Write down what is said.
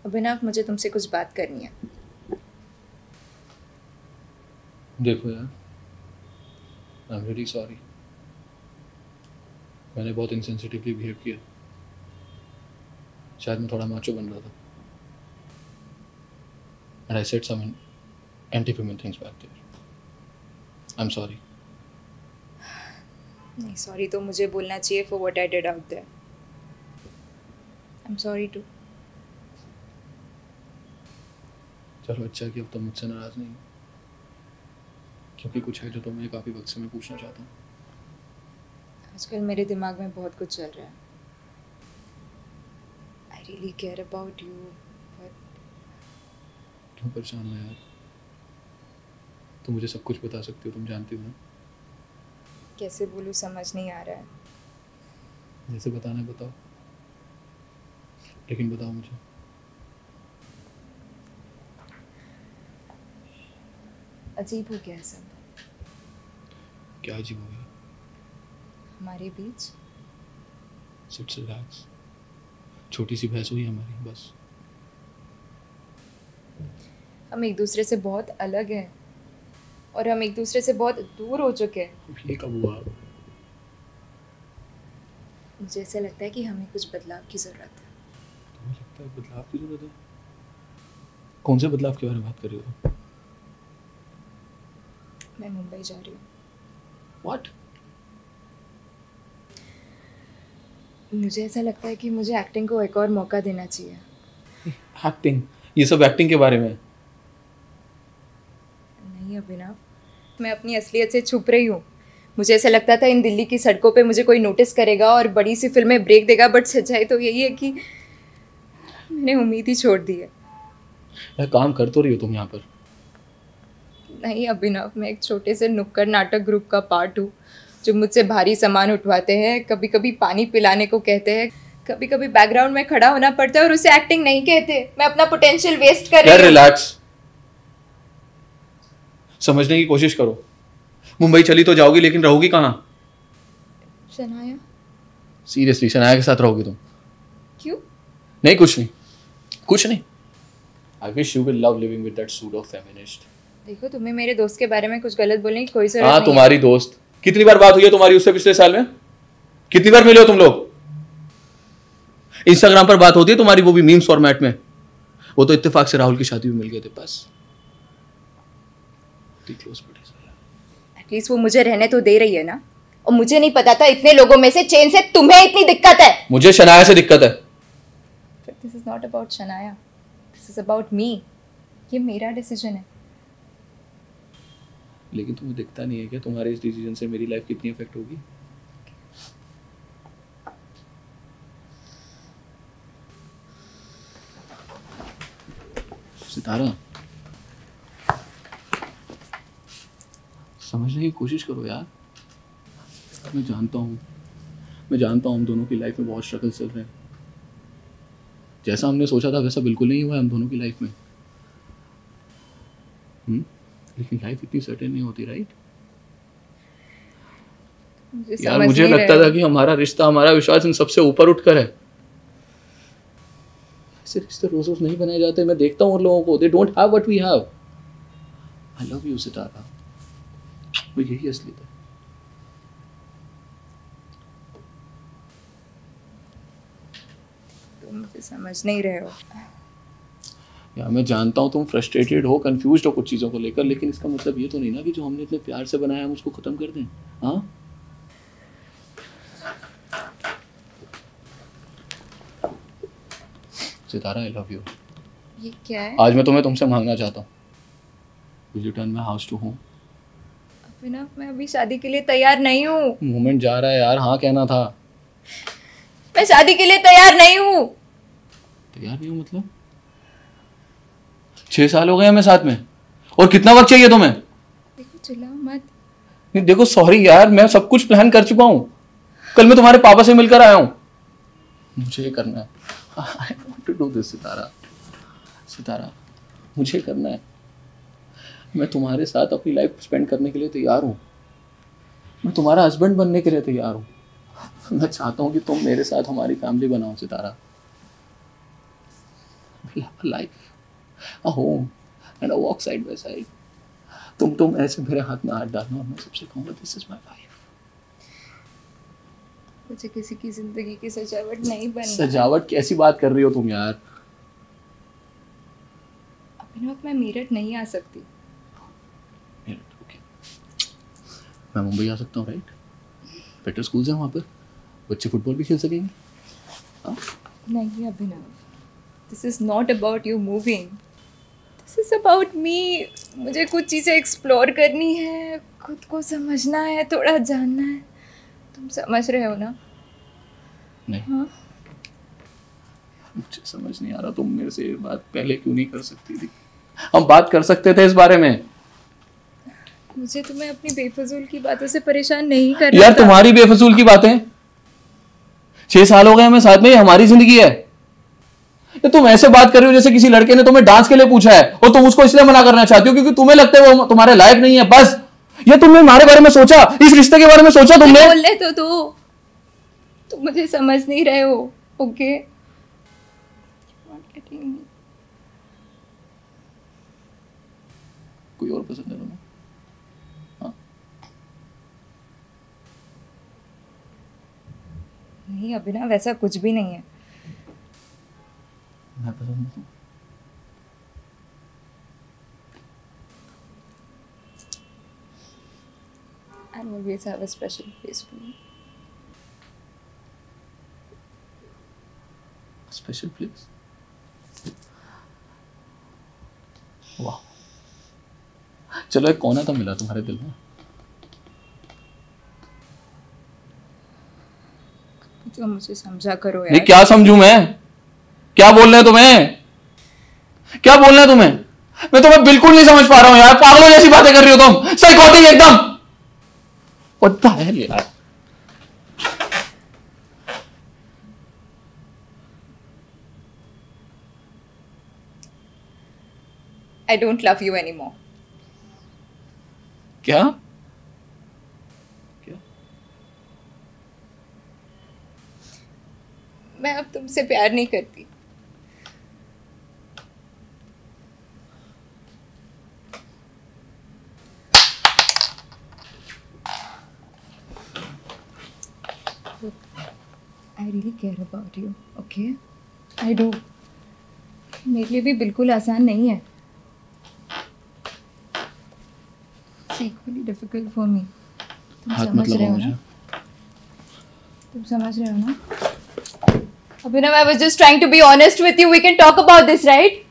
अभिनव, मुझे तुमसे कुछ बात करनी है। देखो यार, आई एम रियली सॉरी। मैंने बहुत इनसेंसिटिवली बिहेव किया। शायद मैं थोड़ा माचो बन रहा था। And I said some anti-female things back there. I'm sorry. नहीं, सॉरी तो मुझे बोलना चाहिए for what I did out there. I am sorry too. चलो अच्छा कि अब तुम मुझसे नाराज नहीं हो, क्योंकि कुछ है जो तुम्हें काफ़ी वक्त से मैं पूछना चाहता हूँ। आजकल मेरे दिमाग में बहुत कुछ चल रहा है। I really care about you, but क्यों परेशान हो यार? तुम मुझे सब कुछ बता सकती हो, तुम जानती हो ना। कैसे बोलूँ समझ नहीं आ रहा है। जैसे बताना है बताओ, लेकिन बताओ मुझे। अजीब हो गया है सब। क्या अजीब हो गया? हमारे बीच सिट रिलैक्स। छोटी सी बहस हुई हमारी, बस। हम एक दूसरे से बहुत अलग हैं और हम एक दूसरे से बहुत दूर हो चुके हैं। ये कब हुआ? मुझे ऐसा लगता है कि हमें कुछ बदलाव की ज़रूरत है। तुम्हें लगता है बदलाव की जरूरत है? कौन से बदलाव के बारे में बात कर रही हो? मैं मुंबई जा रही हूँ। What? मुझे ऐसा लगता है कि मुझे एक्टिंग को एक और मौका देना चाहिए। एक्टिंग? ये सब एक्टिंग के बारे में? नहीं अभिनव, मैं अपनी असलियत से छुप रही हूँ। मुझे ऐसा लगता था इन दिल्ली की सड़कों पे मुझे कोई नोटिस करेगा और बड़ी सी फिल्में ब्रेक देगा, बट सच्चाई तो यही है कि मैंने उम्मीद ही छोड़ दी है। यार काम कर तो रही हो तुम यहाँ पर। नहीं अभिनव, मैं एक छोटे से नुक्कड़ नाटक ग्रुप का पार्ट हूँ जो मुझसे भारी सामान उठवाते हैं, कभी कभी पानी पिलाने को कहते हैं, कभी कभी बैकग्राउंड में खड़ा होना पड़ता है और उसे एक्टिंग नहीं कहते। मैं अपना पोटेंशियल वेस्ट कर रही हूँ। रिलैक्स, समझने की कोशिश करो। मुंबई चली तो जाओगी, लेकिन रहोगी कहाँ? शनाया? सीरियसली शनाया के साथ रहोगी तुम? क्यों? नहीं, कुछ नहीं, कुछ नहीं। I wish you will love living with that pseudo feminist. देखो, तुम्हें मेरे दोस्त के बारे में कुछ गलत बोलने की कोई जरूरत नहीं हाँ, है। तुम्हारी दोस्त? कितनी बार बात हुई है तुम्हारी उससे पिछले साल में? कितनी बार मिले हो तुम लोग? इंस्टाग्राम पर बात होती है तुम्हारी, वो भी मीम्स फॉर्मेट में। वो तो इत्तेफाक से राहुल की शादी में मिल गए थे बस। एटलीस्ट वो मुझे रहने तो दे रही है ना। और मुझे नहीं पता था इतने लोगों में से चेन से तुम्हें इतनी दिक्कत है। मुझे शनाया से दिक्कत है। This is not about Shanaya, this is about मी। ये मेरा डिसीजन है। लेकिन तुम्हें दिखता नहीं है क्या तुम्हारे इस डिसीजन से मेरी लाइफ कितनी इफेक्ट होगी? सितारा, समझने की कोशिश करो यार। मैं जानता हूँ हम दोनों की लाइफ में बहुत स्ट्रगल चल रहे हैं। जैसा हमने सोचा था वैसा बिल्कुल नहीं हुआ हम दोनों की लाइफ में। लेकिन लाइफ इतनी सर्टेन नहीं होती, राइट? यार मुझे लगता था कि हमारा रिश्ता, हमारा विश्वास इन सबसे ऊपर उठकर है। ऐसे रिश्ते रोज रोज नहीं बनाए जाते। मैं देखता हूँ उन लोगों को, they don't have what we have. I love you Sitara, वो यही असलियत है। तुम मुझे समझ नहीं रहे हो। यार मैं जानता हूँ तुम फ्रस्ट्रेटेड हो, कंफ्यूज्ड हो कुछ चीज़ों को लेकर, लेकिन इसका मतलब ये तो नहीं ना कि जो हमने इतने प्यार से बनाया हम उसको खत्म कर दें। हाँ, सितारा, आई लव यू। ये क्या है? आज मैं तुमसे मांगना चाहता हूँ, will you turn my house to home? Abhinav, मैं अभी शादी के लिए तैयार नहीं हूँ। मोमेंट जा रहा है यार, हाँ कहना था। मैं शादी के लिए तैयार नहीं हूँ। तैयार नहीं हूँ मतलब? 6 साल हो गए हमें साथ में, और कितना वक्त चाहिए तुम्हें? देखो, चिल्लाओ मत। देखो सॉरी यार, मैं सब कुछ प्लान कर चुका हूँ। कल मैं तुम्हारे पापा से मिलकर आया हूँ। मुझे ये करना है। I want to do this Sitara. Sitara, मुझे करना है। मैं तुम्हारे साथ अपनी लाइफ स्पेंड करने के लिए तैयार हूँ। मैं तुम्हारा हस्बैंड बनने के लिए तैयार हूँ। मैं चाहता हूँ कि तुम मेरे साथ हमारी फैमिली बनाओ सितारा। we'll have a life, a home and a walk side by side. तुम ऐसे मेरे हाथ में हाथ डालना और मैं सबसे कहूँगा दिस इज माय वाइफ। मुझे किसी की जिंदगी की सजावट नहीं बनना। सजावट कैसी बात कर रही हो तुम यार? अभिनव, मैं मेरठ नहीं आ सकती। मेरठ, ओके। मैं मुंबई आ सकता हूँ, राइट? बेटर स्कूल्स हैं वहाँ पर, बच्चे फुटबॉल भी खेल सकेंगे। हाँ? नहीं Abhinav, this is not about you moving, this is about me. मुझे कुछ चीज़ें एक्सप्लोर करनी है, खुद को समझना है, थोड़ा जानना है। तुम समझ रहे हो ना? नहीं। हाँ? मुझे समझ नहीं आ रहा, तुम मेरे से ये बात पहले क्यों नहीं कर सकती थी? हम बात कर सकते थे इस बारे में। मुझे तुम्हें अपनी बेफजूल की बातों से परेशान नहीं करना यार था। तुम्हारी बेफजूल की बातें? 6 साल हो गए हमें साथ में, ये हमारी जिंदगी है। ये तुम ऐसे बात कर रही हो जैसे किसी लड़के ने तुम्हें डांस के लिए पूछा है और तुम उसको इसलिए मना करना चाहती हो क्योंकि तुम्हें लगता है वो तुम्हारे लायक नहीं है, बस। ये तुमने हमारे बारे में सोचा, इस रिश्ते के बारे में सोचा तुमने? बोलने तो दो, तुम मुझे समझ नहीं रहे हो, ओके? कोई और पसंद है तुम्हें? हाँ? नहीं अभिनव, ऐसा कुछ भी नहीं है। मैं पसंद हूँ। I'll always have a special place for you. Special place? वाह, चलो एक कोना तो मिला तुम्हारे दिल में। तो मुझे समझा करो यार। नहीं, क्या समझूं मैं? क्या बोलना है तुम्हें? क्या बोलना है तुम्हें? मैं तुम्हें बिल्कुल नहीं समझ पा रहा हूं यार, पागलों जैसी बातें कर रही हो तुम, साइकोटिक एकदम। What the hell यार? I don't love you anymore. क्या? क्या? मैं अब तुमसे प्यार नहीं करती। I really care about you, okay? I do. मेरे लिए भी बिल्कुल आसान नहीं है। It's equally difficult for me. तुम समझ रहे हो ना? तुम समझ रहे हो ना? Abhinav, I was just trying to be honest with you. We can talk about this, right?